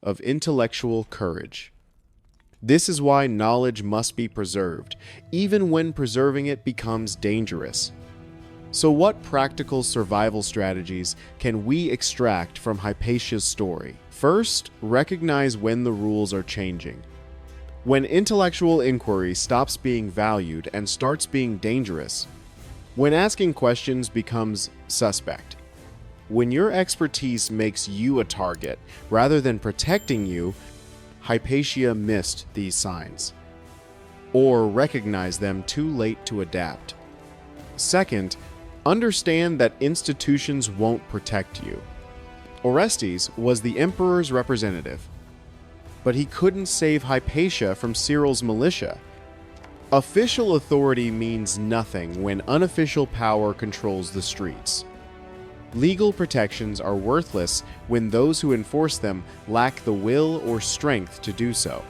of intellectual courage. This is why knowledge must be preserved, even when preserving it becomes dangerous. So what practical survival strategies can we extract from Hypatia's story? First, recognize when the rules are changing. When intellectual inquiry stops being valued and starts being dangerous, when asking questions becomes suspect, when your expertise makes you a target rather than protecting you, Hypatia missed these signs, or recognized them too late to adapt. Second, understand that institutions won't protect you. Orestes was the emperor's representative, but he couldn't save Hypatia from Cyril's militia. Official authority means nothing when unofficial power controls the streets. Legal protections are worthless when those who enforce them lack the will or strength to do so.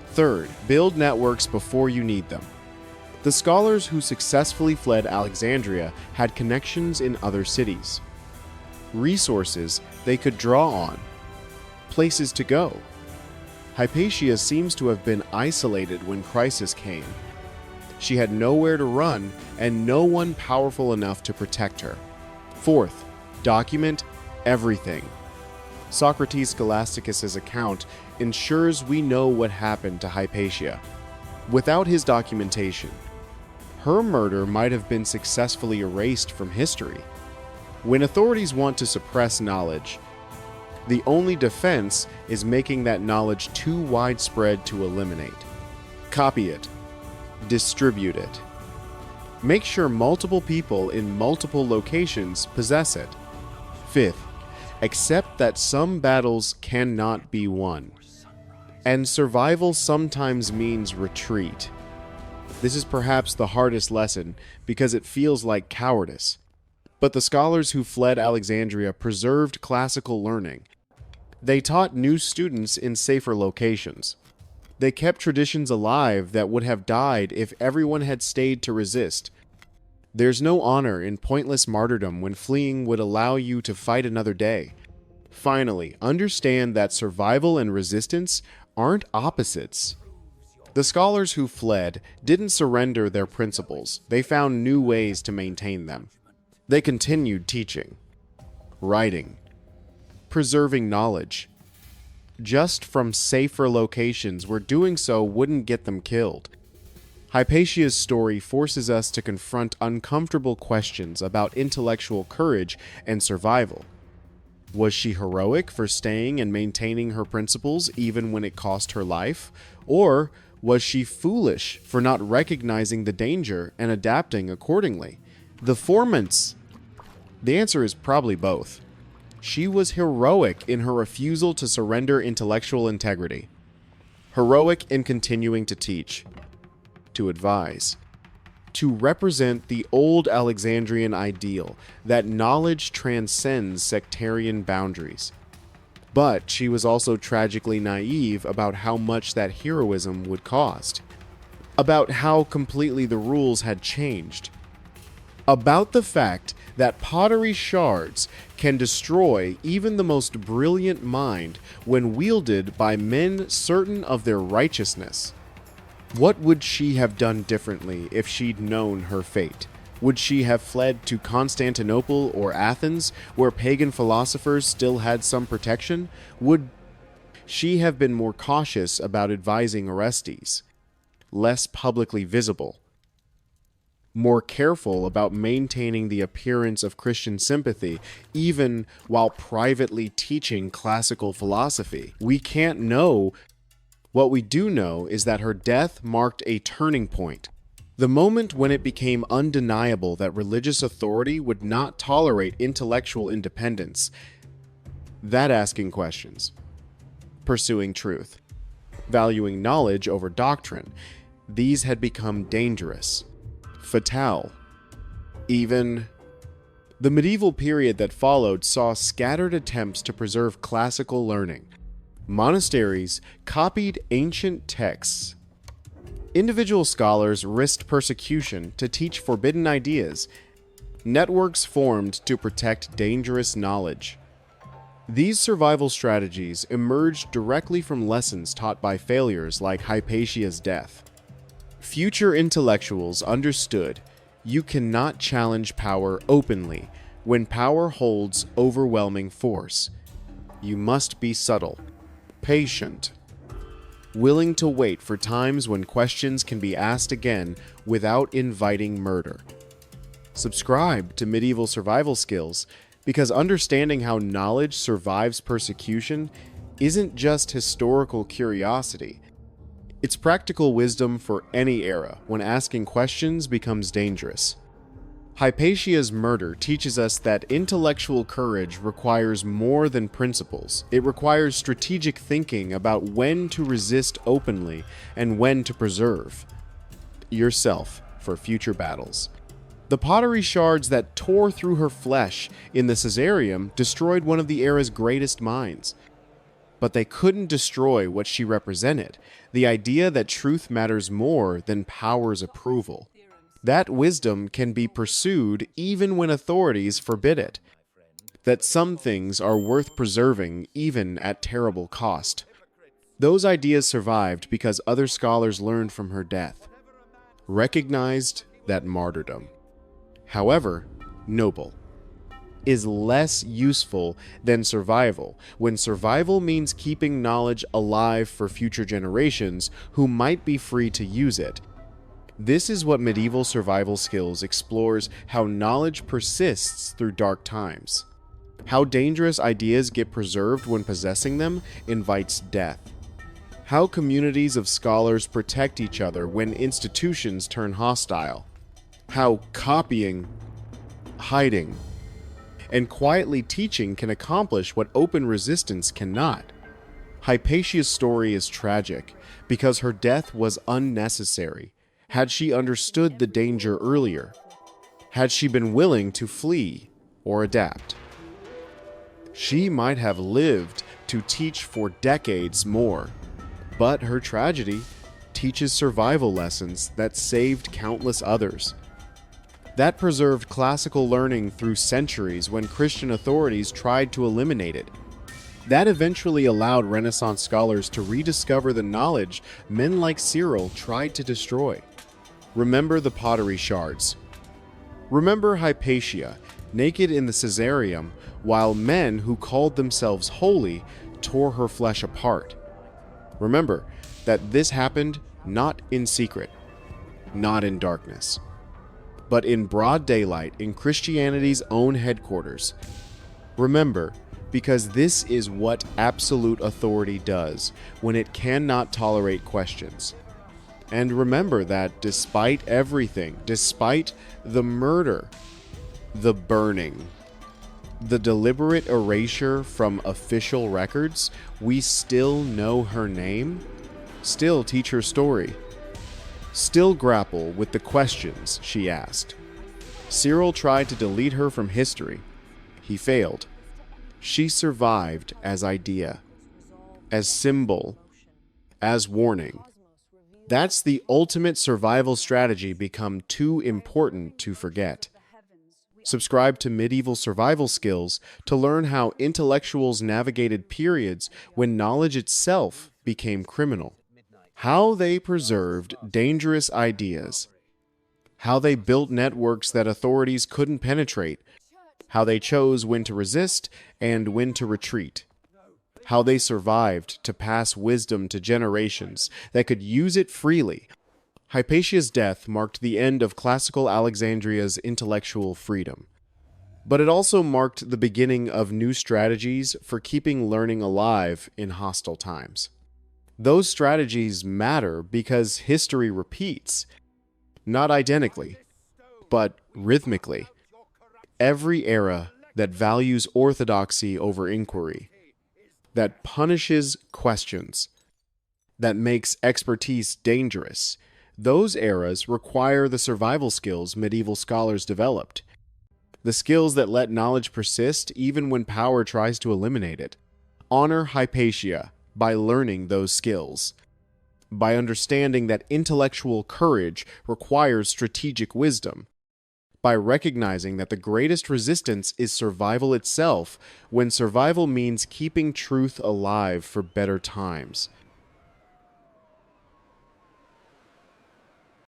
Third, build networks before you need them. The scholars who successfully fled Alexandria had connections in other cities, resources they could draw on, places to go. Hypatia seems to have been isolated when crisis came. She had nowhere to run and no one powerful enough to protect her. Fourth, document everything. Socrates Scholasticus's account ensures we know what happened to Hypatia. Without his documentation, her murder might have been successfully erased from history. When authorities want to suppress knowledge, the only defense is making that knowledge too widespread to eliminate. Copy it. Distribute it. Make sure multiple people in multiple locations possess it. Fifth, accept that some battles cannot be won, and survival sometimes means retreat. This is perhaps the hardest lesson because it feels like cowardice. But the scholars who fled Alexandria preserved classical learning. They taught new students in safer locations. They kept traditions alive that would have died if everyone had stayed to resist. There's no honor in pointless martyrdom when fleeing would allow you to fight another day. Finally, understand that survival and resistance aren't opposites. The scholars who fled didn't surrender their principles. They found new ways to maintain them. They continued teaching, writing, preserving knowledge, just from safer locations where doing so wouldn't get them killed. Hypatia's story forces us to confront uncomfortable questions about intellectual courage and survival. Was she heroic for staying and maintaining her principles even when it cost her life? Or was she foolish for not recognizing the danger and adapting accordingly? The answer is probably both. She was heroic in her refusal to surrender intellectual integrity. Heroic in continuing to teach, to advise, to represent the old Alexandrian ideal that knowledge transcends sectarian boundaries. But she was also tragically naive about how much that heroism would cost, about how completely the rules had changed, about the fact that pottery shards can destroy even the most brilliant mind when wielded by men certain of their righteousness. What would she have done differently if she'd known her fate? Would she have fled to Constantinople or Athens, where pagan philosophers still had some protection? Would she have been more cautious about advising Orestes, less publicly visible, more careful about maintaining the appearance of Christian sympathy, even while privately teaching classical philosophy? We can't know. What we do know is that her death marked a turning point. The moment when it became undeniable that religious authority would not tolerate intellectual independence. That asking questions, pursuing truth, valuing knowledge over doctrine, these had become dangerous, fatal. Even the medieval period that followed saw scattered attempts to preserve classical learning. Monasteries copied ancient texts. Individual scholars risked persecution to teach forbidden ideas. Networks formed to protect dangerous knowledge. These survival strategies emerged directly from lessons taught by failures like Hypatia's death. Future intellectuals understood you cannot challenge power openly when power holds overwhelming force. You must be subtle, patient, willing to wait for times when questions can be asked again without inviting murder. Subscribe to Medieval Survival Skills because understanding how knowledge survives persecution isn't just historical curiosity. It's practical wisdom for any era when asking questions becomes dangerous. Hypatia's murder teaches us that intellectual courage requires more than principles. It requires strategic thinking about when to resist openly and when to preserve yourself for future battles. The pottery shards that tore through her flesh in the Caesareum destroyed one of the era's greatest minds. But they couldn't destroy what she represented, the idea that truth matters more than power's approval. That wisdom can be pursued even when authorities forbid it. That some things are worth preserving even at terrible cost. Those ideas survived because other scholars learned from her death, recognized that martyrdom, however noble, is less useful than survival when survival means keeping knowledge alive for future generations who might be free to use it. This is what Medieval Survival Skills explores: how knowledge persists through dark times. How dangerous ideas get preserved when possessing them invites death. How communities of scholars protect each other when institutions turn hostile. How copying, hiding, and quietly teaching can accomplish what open resistance cannot. Hypatia's story is tragic because her death was unnecessary. Had she understood the danger earlier, had she been willing to flee or adapt, she might have lived to teach for decades more. But her tragedy teaches survival lessons that saved countless others. That preserved classical learning through centuries when Christian authorities tried to eliminate it. That eventually allowed Renaissance scholars to rediscover the knowledge men like Cyril tried to destroy. Remember the pottery shards. Remember Hypatia, naked in the Caesareum, while men who called themselves holy tore her flesh apart. Remember that this happened not in secret, not in darkness, but in broad daylight in Christianity's own headquarters. Remember, because this is what absolute authority does when it cannot tolerate questions. And remember that despite everything, despite the murder, the burning, the deliberate erasure from official records, we still know her name, still teach her story, still grapple with the questions she asked. Cyril tried to delete her from history. He failed. She survived as idea, as symbol, as warning. That's the ultimate survival strategy become too important to forget. Subscribe to Medieval Survival Skills to learn how intellectuals navigated periods when knowledge itself became criminal. How they preserved dangerous ideas. How they built networks that authorities couldn't penetrate. How they chose when to resist and when to retreat. How they survived to pass wisdom to generations that could use it freely. Hypatia's death marked the end of classical Alexandria's intellectual freedom. But it also marked the beginning of new strategies for keeping learning alive in hostile times. Those strategies matter because history repeats, not identically, but rhythmically. Every era that values orthodoxy over inquiry, that punishes questions, that makes expertise dangerous, those eras require the survival skills medieval scholars developed. The skills that let knowledge persist even when power tries to eliminate it. Honor Hypatia by learning those skills. By understanding that intellectual courage requires strategic wisdom. by recognizing that the greatest resistance is survival itself, when survival means keeping truth alive for better times.